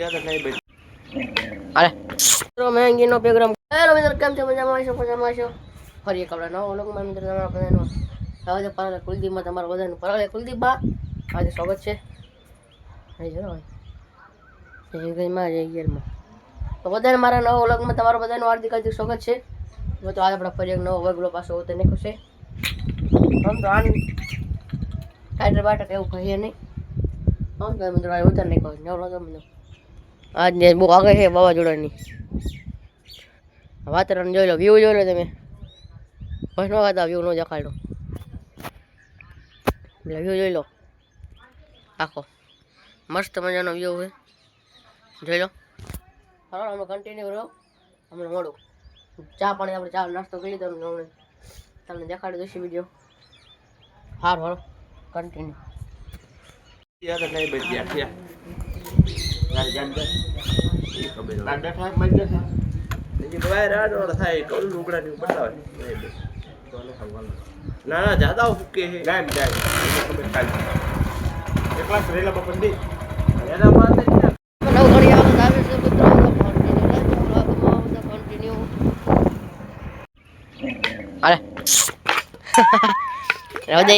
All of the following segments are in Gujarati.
અરે તો મેંગીનો પ્રોગ્રામ હેલો મિત્રો કેમ છો મજામાં છો ફરી એક આપણા નવો લોકમાં મિત્રો તમારા બધાનો હવે તો પાછળ કુલદીપમાં તમારા બધાનું પરળે કુલદીપમાં આજે સ્વાગત છે અહીં જો એ ગઈ માં જઈ ગયેલમાં તો બધાને મારા નવા વ્લોગમાં તમારા બધાનું હાર્દિક હાર્દિક સ્વાગત છે તો આજે આપણે ફરી એક નવો વ્લોગ પાછો હોતે નાખ્યો છે આમ તો આની ટાઈટર બાટર એવું કહીએ નહીં આમ તો મિત્રો આ ઉતાર નાખ્યો નવો તમને આજ ને બહુ આગળ છે વાવાઝોડાની વાતાવરણ જોઈ લો વ્યૂ જોઈ લો તમે બસ ન ખાતા વ્યૂ ન દેખાડો એટલે વ્યૂ જોઈ લો આખો મસ્ત મજાનો વ્યૂ છે જોઈ લો હાલો અમે કન્ટિન્યુ રહો હમણાં મોડું ચા પાણી આપણે ચા નાસ્તો કરી લીધો હમણાં તમને દેખાડી દઈશું વિડીયો સારું હાલો કન્ટિન્યુ ના જ્યાદા ફૂકે છે ગાય જાય ખબર કાઢી એક ક્લાસ રેલા બપંડી એના પાસે નવ ઘડી આવત આવે છે મિત્રો કન્ટિન્યુ અરે રાવદે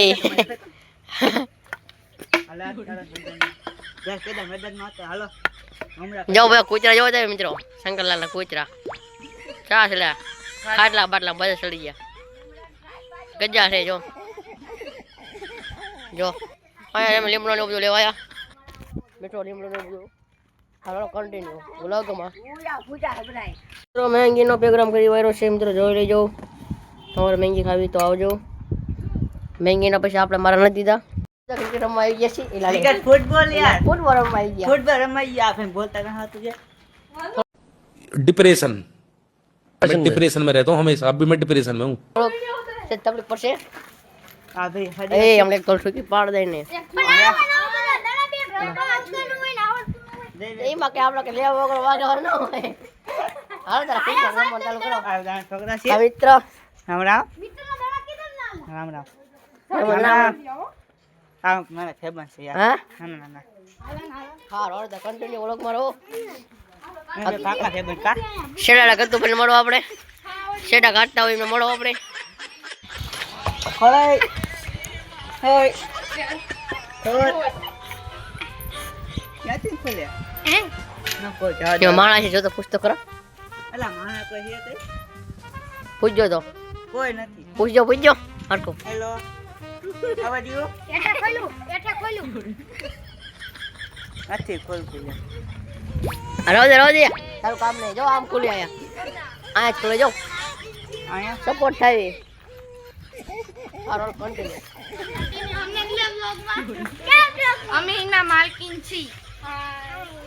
જાઓ ભાઈ કૂતરા જોવા જાય મિત્રો શંકરલાલના કૂતરા ચા છે ખાટલા બાટલા બધા ચડી ગયા ગજા છે જો અહીંયા એમ લીમડો ને બધું લેવાયા મીઠો લીમડો ને બધું હાલો કન્ટિન્યુ વ્લોગમાં મિત્રો મેંગીનો પ્રોગ્રામ કરી વાયરો છે મિત્રો જોઈ લેજો તમારે મેંગી ખાવી તો આવજો મેંગીના પૈસા આપણે મારા નથી દીધા क्रिकेट रमवा आई गया क्रिकेट फुटबॉल यार फुटबॉल रमवा आई गया फुटबॉल रमवा गया आप बोलता कहां तुझे डिप्रेशन मैं डिप्रेशन में रहता हूँ हमेशा अभी मैं डिप्रेशन में हूँ से तबलीग पर से हां भाई ए हमने एक तोड़ की पाड़ देने ए માં કે આપણે કે લેવા વગર વાગવા ન હોય હાલ તારા પીછે રમવા ચાલુ કરો આ છોકરા છે મિત્ર રામ રામ રામ રામ રામ રામ આ મારા ફેબન છે યાર ના ના હા રોડ ધ કન્ટિન્યુ વ્લોગ માં રહો આ કાકા ફેબન કા શેડા કરતો પણ મળો આપણે શેડા કાટતા હોય એમને મળો આપણે હે હે ક્યાંથી ખોલે ના કોઈ જા માણસ જો તો પૂછતો કરો એલા માણસ કોઈ હે તે પૂછજો તો કોઈ નથી પૂછજો હરકો હેલો આવા દીઓ એઠે ખોલું આથી ખોલ રોજે તારું કામ નહીં જો આમ ખોલી આયા ખોલે જો આયા સપોર્ટ થાય આરો કન્ટિન્યુ અમે ઇના માલકીન છી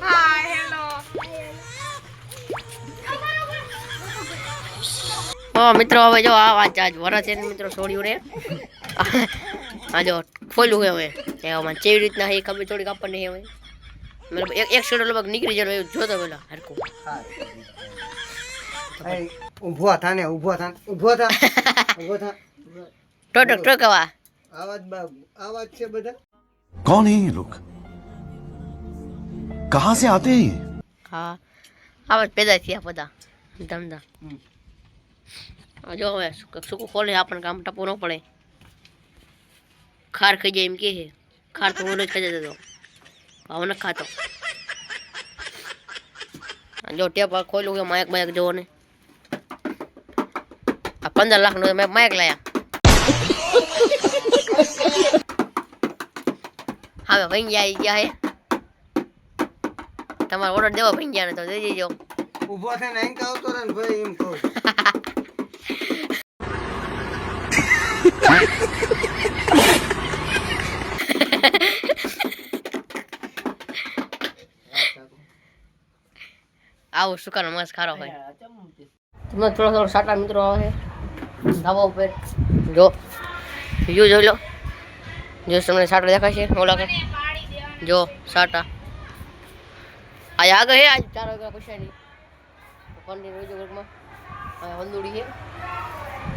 હા હેલો મિત્રો હવે જો આ વાત આજ વરસ છે મિત્રો છોડ્યું રે આ જો ખોલું હે હવે એમાં કેવી રીતના હે ખબર થોડીક આપણને હે મતલબ એક શેડો લગભગ નીકળી જાય એવું જોતો પેલા હરકું ઊભો થા ટોટક આવા આવાજ છે બધા कौन है ये लोग कहां से आते हैं ये હા આવાજ પેદા થયા બધા ધંધા જો હવે શું ખોલે આપણને કામ ટપો ન પડે ખાર ખાઈ જાય એમ કે છે ખાર તો હું જ ખાઈ જતો ભાવ ન ખાતો જો ટેપ ખોલું કે માયક જોવો ને આ 15 લાખનો મેં માયક લાયા હવે ભૈયા આવી ગયા હે તમારો ઓર્ડર દેવો ભૈયા ને તો દઈ દેજો ઊભો થઈને અહીં આવતો રહે ને ભાઈ એમ કહું આવું સુકાનો મસ્ત ખારો હોય તમને થોડો સાટા મિત્રો આવે ધાબા ઉપર જો વ્યૂ જોઈ લો જો તમને સાટા દેખાય છે ઓલા કે જો સાટા આ આગળ હે આજ 4 વાગ્યા પછી ની કન્ટિન્યુ જો વર્ગમાં આ વંદુડી છે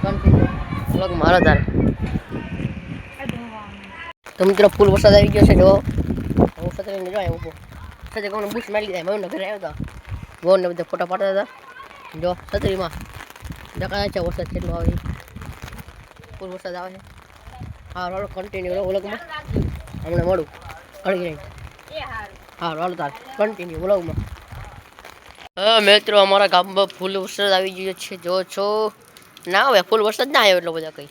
કન્ટિન્યુ વ્લોગ મારો તાર તો મિત્રો ફૂલ વરસાદ આવી ગયો છે જો હું સતરે ને જો ઊભો સાથે કોને બૂસ્ટ મારી લીધા મમ્મીના ઘરે આવ્યો હતો વોનને બધા ફોટા પાડતા હતા જો છત્રીમાં દેખાય છે વરસાદ કેટલો આવે ફૂલ વરસાદ આવે છે હા રોડ કન્ટિન્યુ વ્લોગમાં હમણાં મળું ઘડી રહી હા રોડ તાર કન્ટિન્યુ વ્લોગમાં હા મિત્રો અમારા ગામમાં ફૂલ વરસાદ આવી ગયો છે જો છો ના હવે ફૂલ વરસાદ ના આવ્યો એટલો બધા કંઈ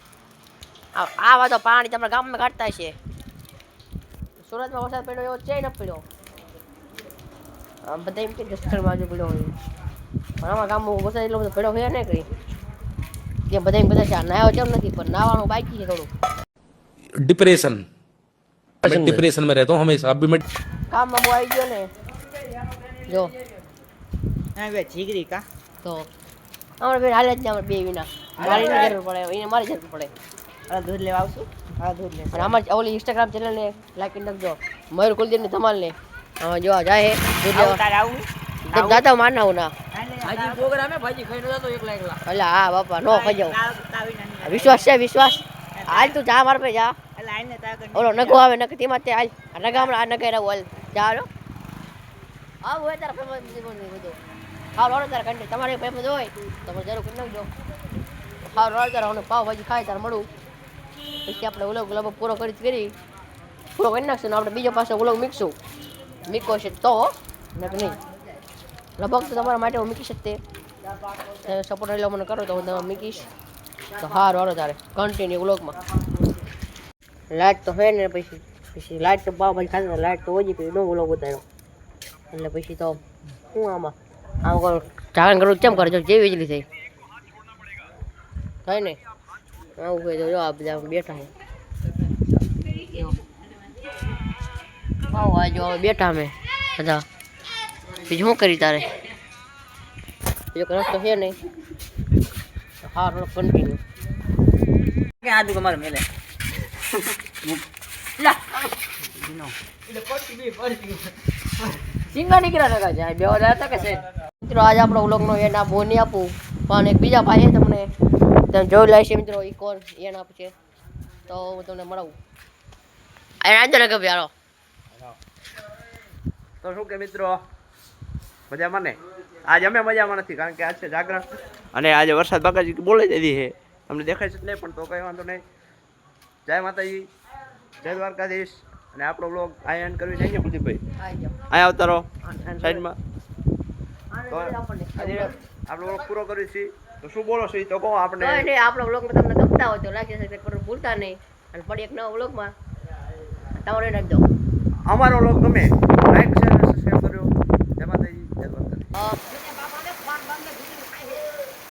આવા તો પાણી તમારા ગામમાં કાઢતા છે સુરતમાં વરસાદ પડ્યો એવો છે ન પડ્યો બધા એમ કે જસદણમાં આજે પડ્યો હોય પણ અમારા ગામમાં વરસાદ એટલો બધો પડ્યો હોય ને કંઈ કે બધા એમ બધા છે નાયો કેમ નથી પણ નાવાનું બાકી છે થોડું डिप्रेशन मैं डिप्रेशन में रहता हूँ हमेशा अभी मैं કામમાં બહુ આવી ગયો ને જો હા બે જીગરી કા તો અમારે બેન હાલે જ ને અમારે બે વિના મારી જરૂર પડે એને મારી જરૂર પડે આ દૂધ લેવા આવશું હા દૂધ લે અને અમારી ઓલી ઇન્સ્ટાગ્રામ ચેનલને લાઈક કરી નાખજો મયુર કુલદીપની ધમાલને જો જાય દૂધ લેવા તારે આવું તો જાતા માર ના ના હાજી પ્રોગ્રામ હે ભાજી ખાઈને જતો એકલા એકલા એટલે હા બાપા નો ખાઈ જાઉં તાવી નાની વિશ્વાસ છે વિશ્વાસ હાલ તું જા માર પે જા એટલે આઈને તાગર ઓલો નગો આવે નગ તેમાં તે હાલ નગા હમણાં આ નગાઈ રહું હાલ જા હાલો હા હોય તારા પેપર બધું હા રોડ તારા કંઈ તમારે પેપર હોય તમારે જરૂર કરી નાખજો હા રોડ તારા હું પાવભાજી ખાય તારે મળું પછી આપણે ઓલો લગભગ પૂરો કરી નાખશું ને આપણે બીજો પાછો ઓલો મીકશું મીકો છે તો નક નહીં લગભગ તો તમારા માટે હું મીકી શકતે સપોર્ટ રહેલો મને કરો તો હું તમે મીકીશ તો હા રોડો તારે કન્ટિન્યુ વ્લોગમાં લાઇટ તો હોય ને પછી લાઇટ તો પાવભાજી ખાતી લાઇટ તો ઓછી પછી નો વ્લોગ ઉતાર્યો એટલે પછી તો શું આમ કરો જાગરણ કરવું કેમ કરે જો જેવી વીજળી થઈ થાય ને આવું હોય તો જો આ બધા બેઠા છે આવો આ જો બેઠા અમે બધા બીજું શું કરી તારે બીજો રસ્તો છે નહીં હા થોડો કન્ટિન્યુ કે આદુ તમારે મેલે સિંગા નીકળ્યા નકા જાય બે વાર હતા કે છે મિત્રો આજે આપણો વ્લોગનો એન આપો નહીં આપું પણ એક બીજા ભાઈ તમને તમે જોઈ લેશે મિત્રો એ કોણ એન આપશે તો હું તમને મળાવું આજે ને કે ભાઈ તો શું કે મિત્રો મજામાં ને આજ અમે મજામાં નથી કારણ કે આજ છે જાગરણ અને આજે વરસાદ બાકાજી બોલાઈ દીધી છે તમને દેખાય છે નહીં પણ તો કંઈ વાંધો નહીં જય માતાજી જય દ્વારકાધીશ અને આપણો બ્લોગ અહીંયા એન્ડ કરવી જઈએ કુલદીપભાઈ અહીંયા આવતા રહો સાઈડમાં તો આજે આપણો બ્લોગ પૂરો કરીએ છીએ તો શું બોલો છો એ તો કહો આપણે આપણો વ્લોગમાં તમને ગમતા હોય તો લાઈક સબસ્ક્રાઇબ કરવાનું ભૂલતા નહીં અને ફરી એક નવા વ્લોગમાં તમારે નાખજો અમારો બ્લોગ ગમે લાઈક શેર અને સબસ્ક્રાઈબ કર્યો જય માતાજી જય દ્વારકાધીશ